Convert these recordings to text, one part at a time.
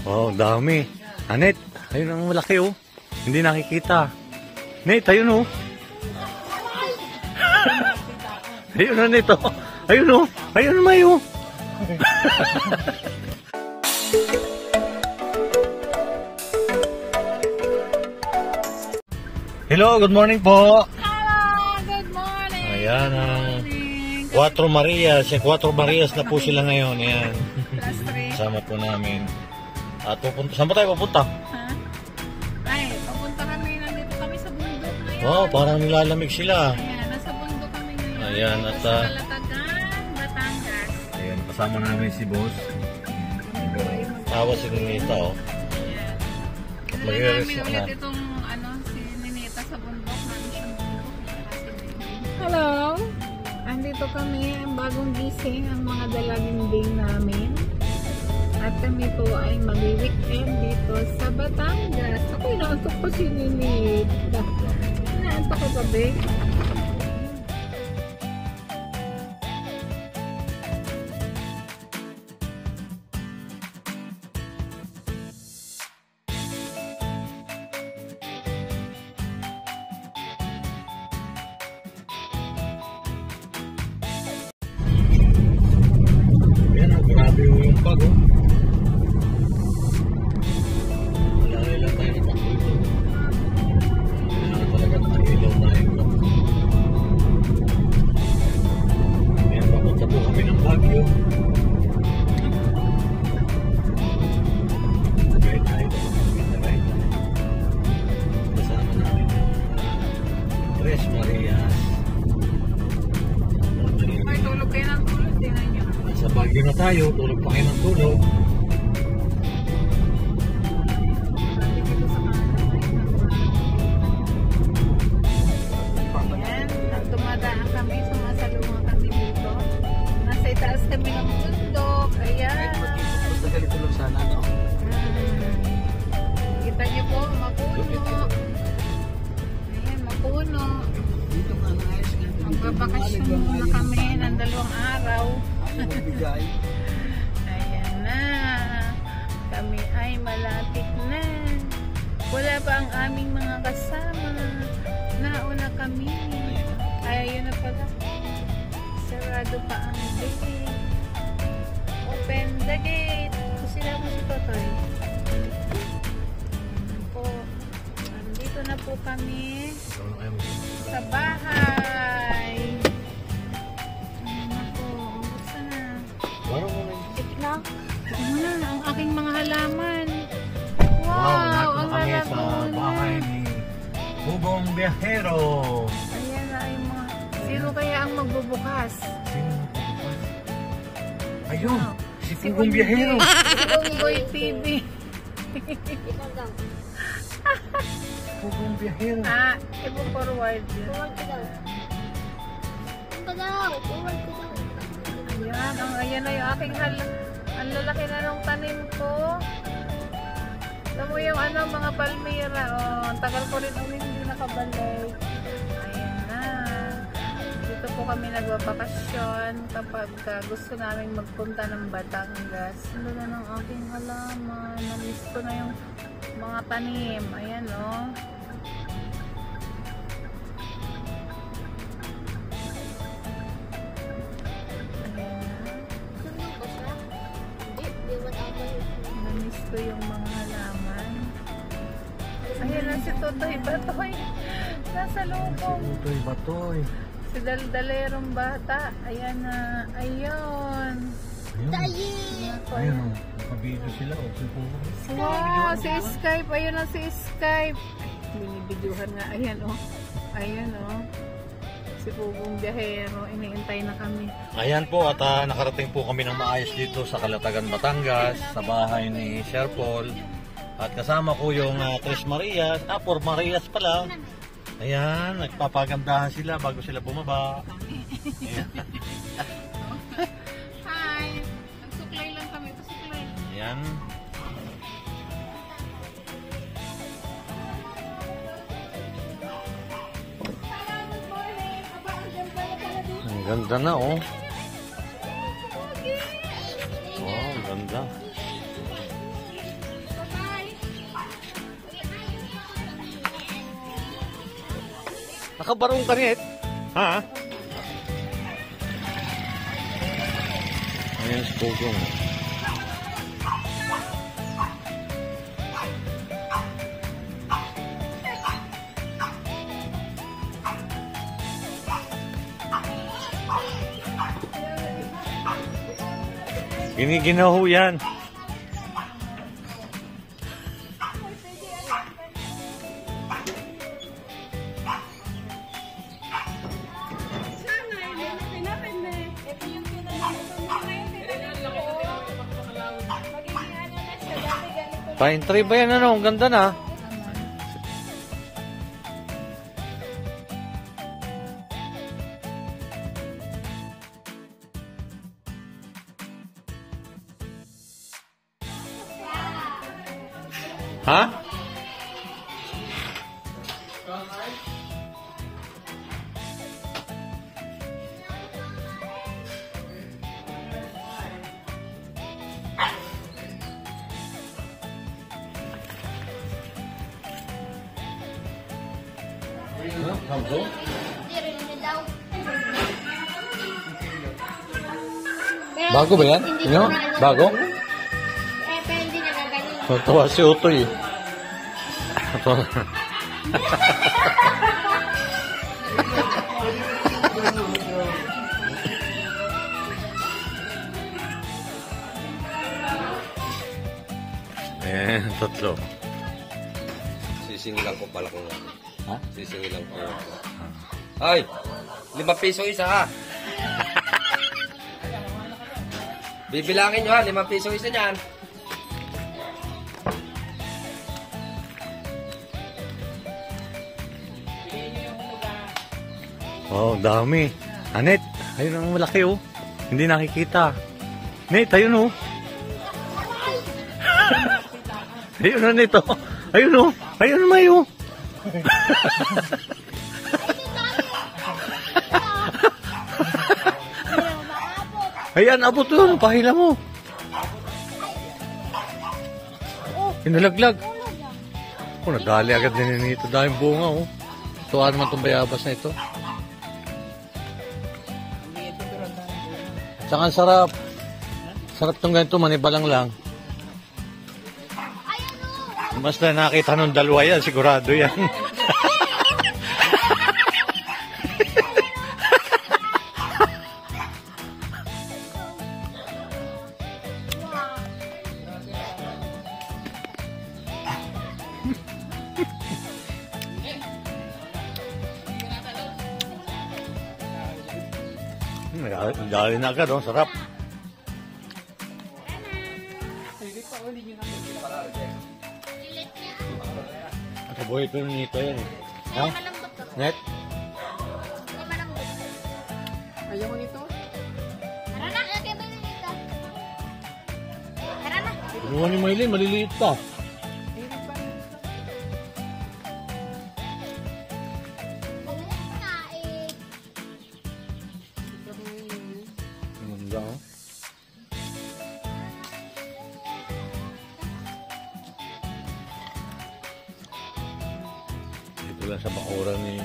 Wow, dami. Anet, ayun ang malaki oh. Hindi nakikita. Net, ayun oh. Ayun na nito. Ayun oh. Ayun na mayo. Hello, good morning po. Hello, good morning. Ayan ang Cuatro Marias. Yung Cuatro Marias na po sila ngayon. Ayan. Kasama po namin. At pupunta. Saan ba tayo pupunta? Ha? Ay, papunta kami. Nandito kami sa bundok ngayon. Wow, parang nilalamig sila. Ayan, nasa bundok kami ngayon. Ayan, at sa Calatagan, Batangas. ayan, kasama namin si Boss. Tawa si Ninita, oh. Ayan. Mag-i-rest Namin na. ulit itong si Ninita sa bundok. Namin siyang bundok. Hello. Andito kami. Ang bagong gising ang mga dalaginding namin. At kami po ay mag-weekend dito sa Batangas. Ako inaantok pa si Ninita. Inaantok ka pa, babe? Ayan, grabe yung pag, oh. Wala tayo na pag dito. Kailangan talaga nakahilaw tayo. Ayan, papunta po kami ng Baguio. Nag-ride tayo. Nag-ride. Kasama namin Tres Marias. Ay, tulog kayo ng tulog. Tingnan nyo. Sa Baguio na tayo, tulog pa kayo ng tulog. Ayan, dumadaan kami, sumasalungan kami dito. Nasa itaas kami ng bundok. Ayan. Sa ganito lang sana, no? Kita niyo po, mapuno. Ayan, mapuno. Dito nga na ayos nga. Magbabakasyon muna kami ng 2 araw. Magbigay. Ayan na. Kami ay malapit na. Wala pa ang aming mga kasama. Nauna kami. Ay, yun na pala. Sarado pa ang gate. Open the gate. Sila mo si Totoy. Ayan po. Nandito na po kami sa bahay. Ayan na po. Buksan na. Parang mo na. Itlog. Ano na ang aking mga halaman. Wow, Wow, nandito ang kami sa halaman. bahay ni Hugong Biyahero. Ayan na ay mga... Sino kaya ang magbubukas? Sino magbubukas? Ayun, si Si Hugong Biyahero. Unggoy TV. Hugong Biyahero. Ah, ipo-forward yun. Ayan na yung aking ang lalaki na ng tanim ko. Alam mo yung mga palmera. Oh, ang tagal ko rin hindi nakabalik. Ayan na. Dito po kami nagbabakasyon kapag gusto namin magpunta ng Batangas. Ano na ng aking halaman. Namiss ko na yung mga tanim. Ayan oh. Namiss ko yung mga halaman. Ayan na si Totoy Batoy. Nasa lubong. Batoy, batoy. Si Daldalerong bata. Ayan na. Ayun. Ayun. Ayun, nakabidyo sila. Wow, si Skype. Ayun na si Skype. Binibidyohan nga. Ayan oh. Ayan oh. Si Pugong Biyahero. Iniintay na kami. Ayan po at nakarating po kami ng maayos dito sa Calatagan, Batangas, sa bahay ni Sir Paul. At kasama ko yung Tres Marias, 4 Marias pala. Ayan, nagpapagandahan sila bago sila bumaba. Ayan. Hi! Nagsuklay lang kami. Pasuklay. Ayan. Ang ganda na oh. Wow, ang ganda. Nakabarong ka nit. Ha? Ayan si Pugong. Giniginaw yan. Pine tree ba yan ano? Ang ganda na. Ha? Sampo? Bago ba yan? Ano? Bago? Pero hindi nagagaling. Tawa si Utoy. Tatlo. Sisingilan ko pala kung ano. Ha? Sisingilan ko. Ay! 5 piso isa ha! Bibilangin nyo ha, 5 piso isa niyan. Oh, dami. Anet, ayun ang malaki oh. Hindi nakikita. Net, ayun oh. Ayun na nito. Ayun oh. Ayun na may oh. Ayan, abot yun. Pahila mo. Inalaglag. Oh, nadali agad din nito. Dahil bunga oh. Tuwa naman itong bayabas na ito. Tsaka ang sarap. Sarap itong ganito, manibalang lang. Basta nakita nung dalawa yan, sigurado yan. Dali na agad, oh. Sarap. Kabuhay ito nito yan. Ha? Net? Ayaw mo nito? Tara na, lagay mo na dito. Tara na. Kinuha ni Maylin, maliliit pa. Maliit na eh. Ganda, oh. Dito lang sa bakuran ni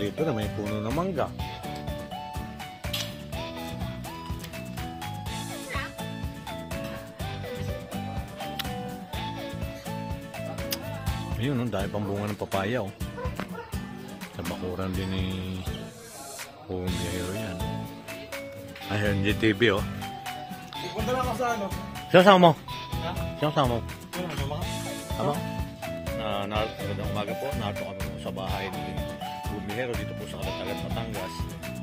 dito na may puno ng mangga. Ayun, dahil pang bunga ng papaya, oh. Sa bakuran din ni Biyahero yan. Ayun, GTV, oh. Punta lang ako sa ano? Sino mo? Ha? Sino mo? Ano? Ano? Magandang umaga po. Narito kami po sa bahay ni Bumihero dito po sa Kalatagan, Batangas.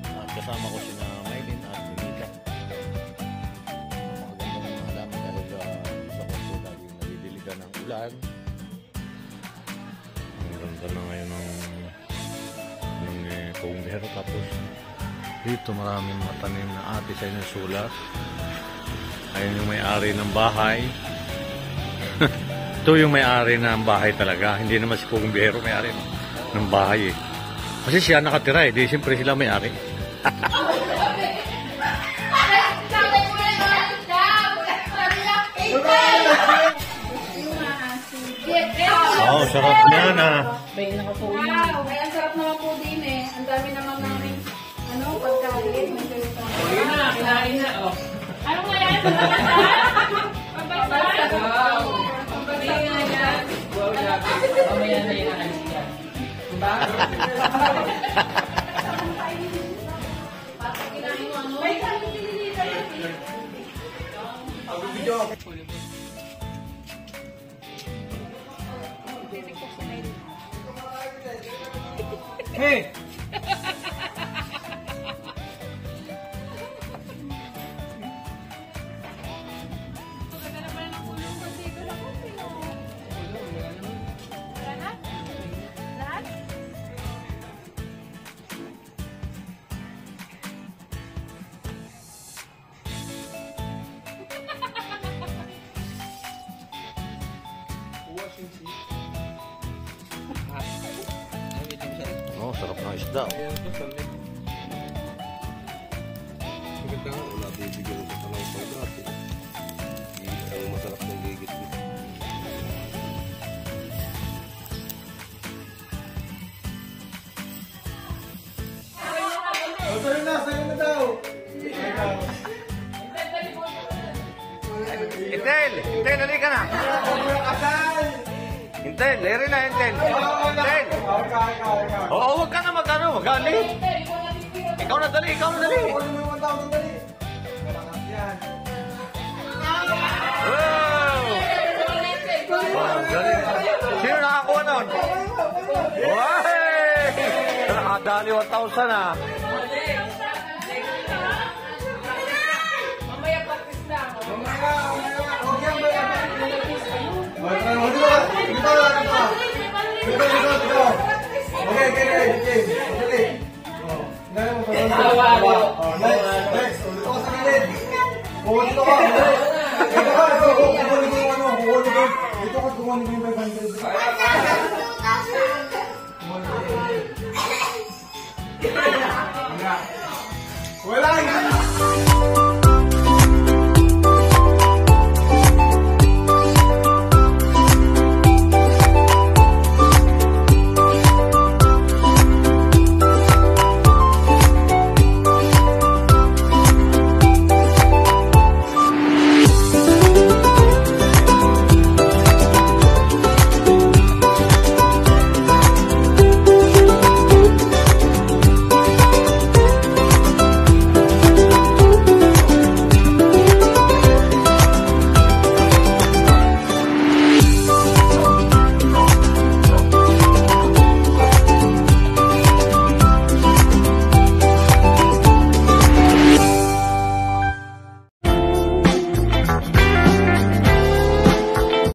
At kasama ko sina Maylin at Monica. Magandang mga halaman dahil sa po lagi nalidiligan ng ulan. Ang ganda na ngayon ng Bumihero. Tapos dito maraming mga tanim na ate sa inyong sulat. Ayun yung may-ari ng bahay. Ito yung may-ari ng bahay talaga. Hindi naman si Pugong Biyahero may-ari ng bahay eh. Kasi siya nakatira eh. Di siyempre sila may-ari. Oo, sarap niyan ah. Wow, ay ang sarap naman po din eh. Ang dami naman namin, pagkain. Kinain na, oh. Ano nga yan? Pambansa. Wow. Pambansa nga yan. Wow, mamaya na yan. Hey! Oh, sarap ng isda. Maganda nga, wala bibigyan ko sa ng pag-grabe. Ang masarap ng gigit. Sa'yo na daw. Intel! Intel, halika na! Intel, lere na, Intel! Intel! Oo, huwag ka na magalit! Ikaw na dali! Kunin mo yung 1,000 dali. Yan. Wow! Wow, galing. Sino nakakuha nun? Wow! Nakadali 1,000 ah! Mamaya practice na ako. Wala